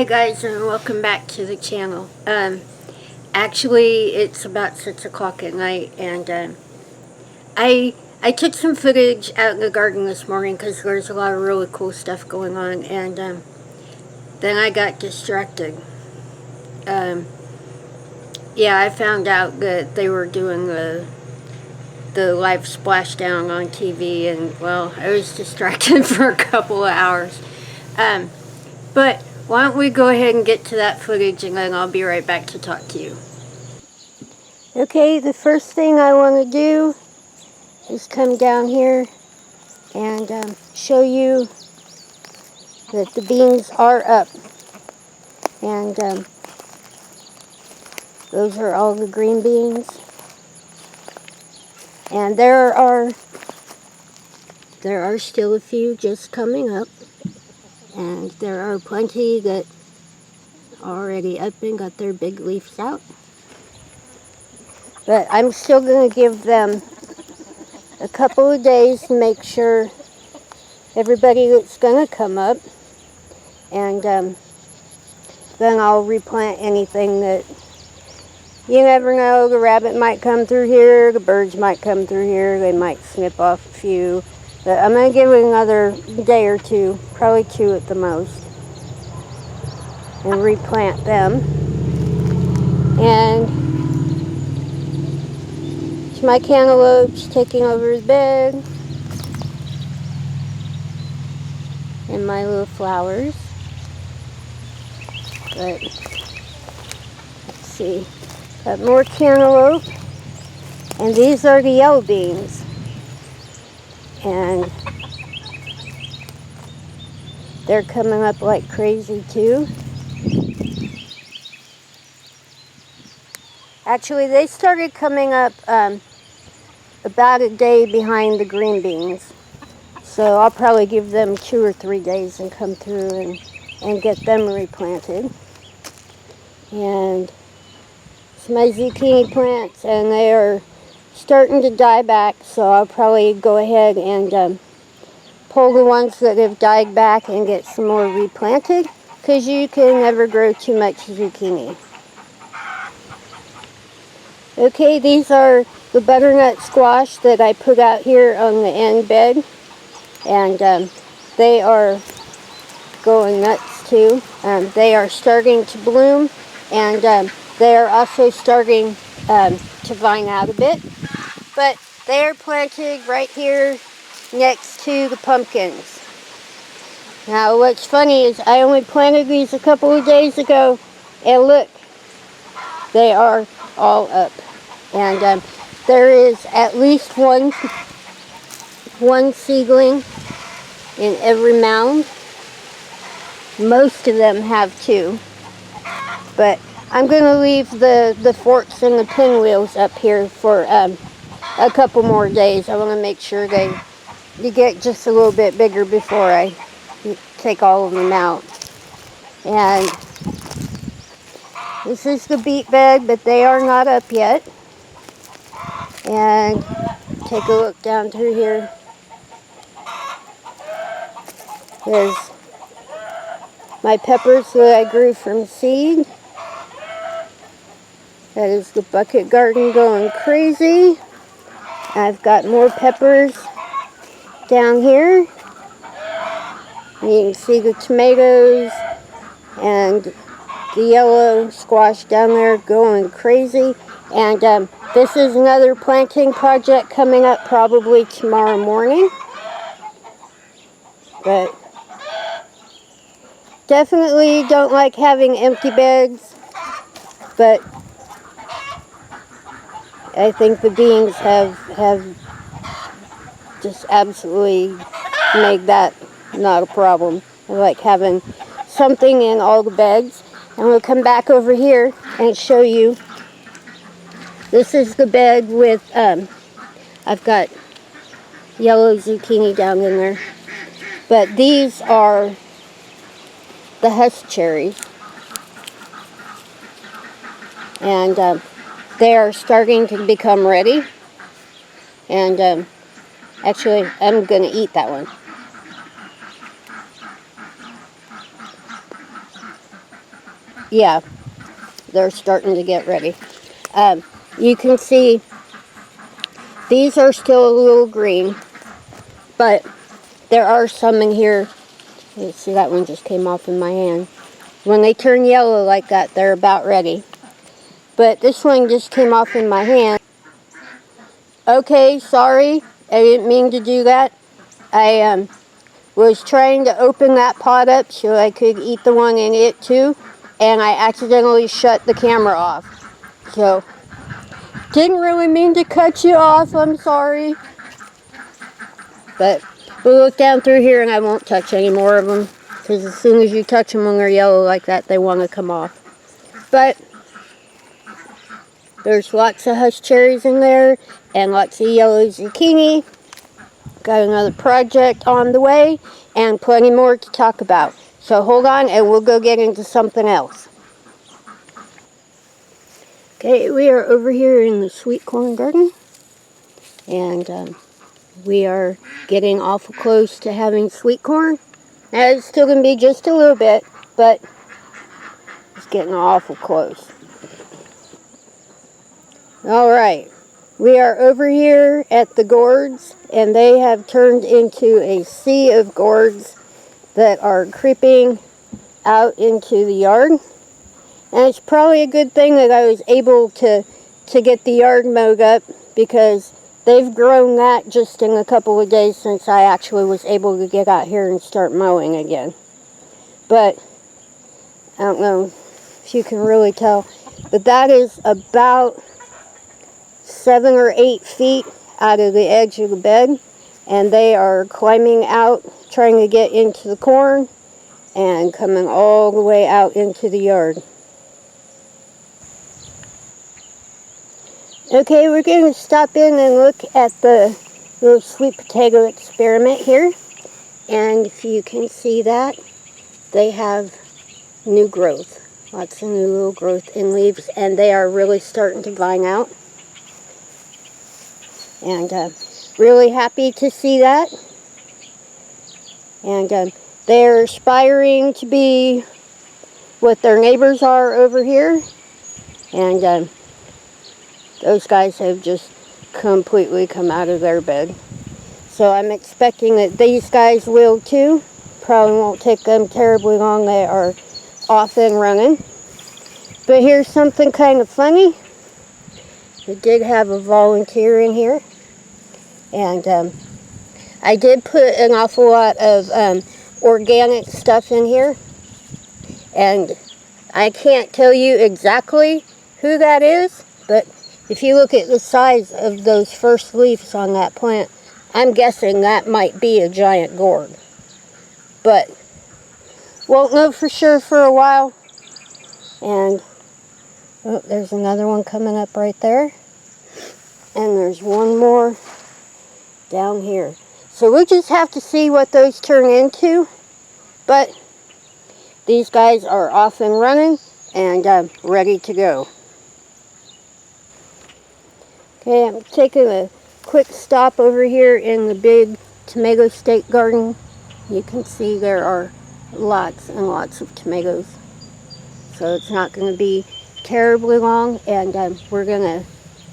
Hi guys, and welcome back to the channel. Actually it's about 6 o'clock at night, and I took some footage out in the garden this morning because there's a lot of really cool stuff going on, and then I got distracted. Yeah, I found out that they were doing the live splashdown on TV, and well, I was distracted for a couple of hours. But why don't we go ahead and get to that footage, and then I'll be right back to talk to you. Okay, the first thing I want to do is come down here and show you that the beans are up. And those are all the green beans. And there are still a few just coming up. And there are plenty that are already up and got their big leaves out. But I'm still going to give them a couple of days to make sure everybody that's going to come up. And then I'll replant anything that, you never know, the rabbit might come through here, the birds might come through here, they might snip off a few. But I'm going to give it another day or two, probably 2 at the most, and replant them. And it's my cantaloupes taking over the bed, and my little flowers. But let's see, got more cantaloupe, and these are the yellow beans. And they're coming up like crazy too. Actually, they started coming up about a day behind the green beans. So I'll probably give them 2 or 3 days and come through and get them replanted. And it's my zucchini plants, and they are starting to die back, so I'll probably go ahead and pull the ones that have died back and get some more replanted, because you can never grow too much zucchini. Okay, these are the butternut squash that I put out here on the end bed, and they are going nuts too. They are starting to bloom, and they are also starting to vine out a bit. But they are planted right here next to the pumpkins. Now what's funny is I only planted these a couple of days ago, and look, they are all up. And there is at least one seedling in every mound. Most of them have 2. But I'm going to leave the forks and the pinwheels up here for a couple more days. I want to make sure they get just a little bit bigger before I take all of them out. And this is the beet bed, but they are not up yet. And take a look down through here. There's my peppers that I grew from seed. That is the bucket garden going crazy. I've got more peppers down here. You can see the tomatoes and the yellow squash down there going crazy. And this is another planting project coming up probably tomorrow morning. But definitely don't like having empty beds, but I think the beans have just absolutely made that not a problem. I like having something in all the beds. And we'll come back over here and show you. This is the bed with, I've got yellow zucchini down in there. But these are the husk cherries. And they are starting to become ready. And actually, I'm going to eat that one. yeah, they're starting to get ready. You can see these are still a little green, but there are some in here. You see that one just came off in my hand. When they turn yellow like that, they're about ready. But this one just came off in my hand. Okay, sorry, I didn't mean to do that. I was trying to open that pot up so I could eat the one in it too, and I accidentally shut the camera off. So, didn't really mean to cut you off, I'm sorry. But we'll look down through here and I won't touch any more of them, because as soon as you touch them when they're yellow like that, they want to come off. But there's lots of husk cherries in there and lots of yellow zucchini. Got another project on the way and plenty more to talk about. So hold on and we'll go get into something else. Okay, we are over here in the sweet corn garden, and we are getting awful close to having sweet corn. Now it's still going to be just a little bit, but it's getting awful close. Alright, we are over here at the gourds, and they have turned into a sea of gourds that are creeping out into the yard. And it's probably a good thing that I was able to get the yard mowed up, because they've grown that just in a couple of days since I actually was able to get out here and start mowing again. But I don't know if you can really tell, but that is about 7 or 8 feet out of the edge of the bed, and they are climbing out, trying to get into the corn, and coming all the way out into the yard. Okay, we're going to stop in and look at the little sweet potato experiment here, and if you can see that, they have new growth, lots of new little growth in leaves, and they are really starting to vine out. And really happy to see that. And they're aspiring to be what their neighbors are over here. And those guys have just completely come out of their bed. So I'm expecting that these guys will too. Probably won't take them terribly long. They are off and running. But here's something kind of funny. We did have a volunteer in here. And I did put an awful lot of organic stuff in here. And I can't tell you exactly who that is, but if you look at the size of those first leaves on that plant, I'm guessing that might be a giant gourd. But won't know for sure for a while. And oh, there's another one coming up right there. And there's one more down here. So we'll just have to see what those turn into. But these guys are off and running and ready to go. Okay, I'm taking a quick stop over here in the big tomato state garden. You can see there are lots and lots of tomatoes. So it's not going to be terribly long, and we're going to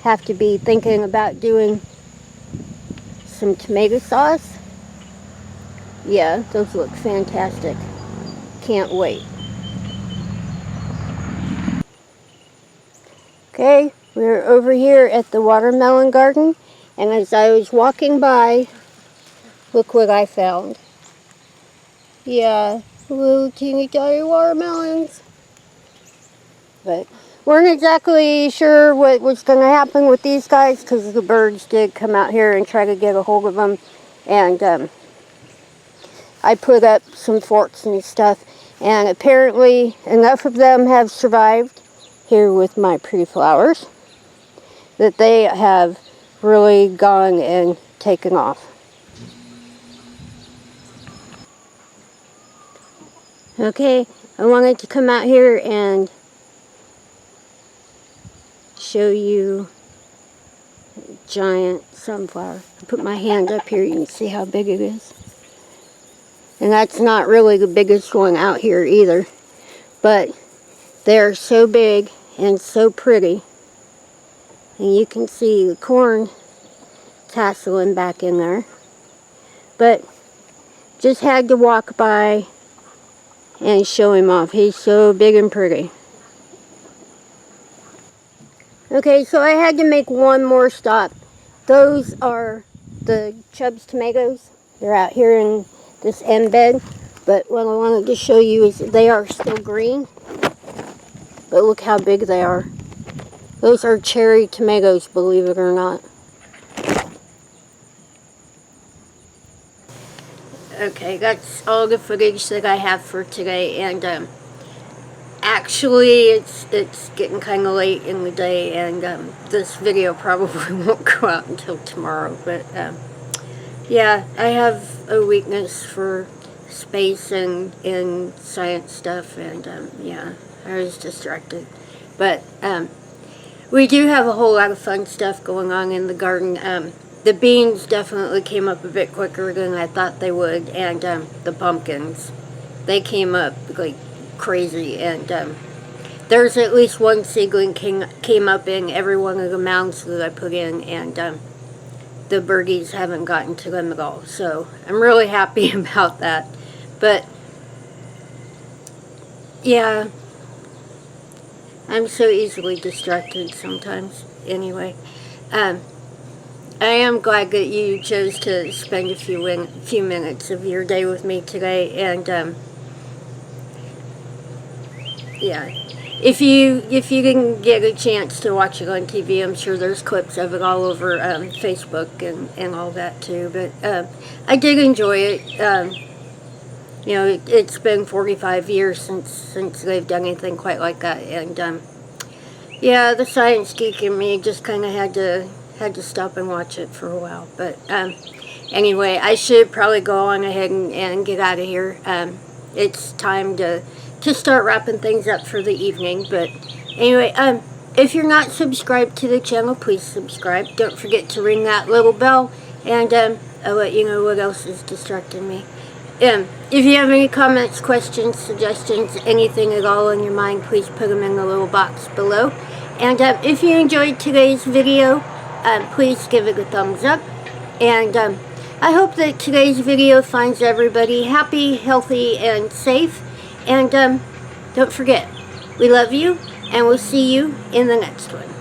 have to be thinking about doing some tomato sauce. Yeah, those look fantastic. Can't wait. Okay, we're over here at the watermelon garden, and as I was walking by, look what I found. Yeah, little teeny tiny watermelons. But weren't exactly sure what was going to happen with these guys, because the birds did come out here and try to get a hold of them. And I put up some forks and stuff, and apparently enough of them have survived here with my pretty flowers that they have really gone and taken off. Okay, I wanted to come out here and show you a giant sunflower. I put my hand up here, you can see how big it is. And that's not really the biggest one out here either. But They are so big and so pretty. And you can see the corn tasseling back in there. But just had to walk by and show him off. He's so big and pretty. Okay, so I had to make one more stop. Those are the Chubb's tomatoes. They're out here in this end bed. But what I wanted to show you is they are still green. But look how big they are. Those are cherry tomatoes, believe it or not. Okay, that's all the footage that I have for today, and actually it's getting kind of late in the day, and this video probably won't go out until tomorrow, but yeah, I have a weakness for space and science stuff, and yeah, I was distracted, but we do have a whole lot of fun stuff going on in the garden. The beans definitely came up a bit quicker than I thought they would, and the pumpkins, they came up like crazy, and there's at least one seedling came up in every one of the mounds that I put in, and the birdies haven't gotten to them at all, so I'm really happy about that. But yeah, I'm so easily distracted sometimes. Anyway, I am glad that you chose to spend a few minutes of your day with me today, and yeah, if you didn't get a chance to watch it on TV, I'm sure there's clips of it all over Facebook and all that too. But I did enjoy it. You know, it's been 45 years since they've done anything quite like that, and yeah, the science geek in me just kind of had to stop and watch it for a while. But anyway, I should probably go on ahead and get out of here. It's time to start wrapping things up for the evening. But anyway, if you're not subscribed to the channel, please subscribe. Don't forget to ring that little bell, and I'll let you know what else is distracting me. If you have any comments, questions, suggestions, anything at all on your mind, please put them in the little box below. And if you enjoyed today's video, please give it a thumbs up. And I hope that today's video finds everybody happy, healthy, and safe. And don't forget, we love you, and we'll see you in the next one.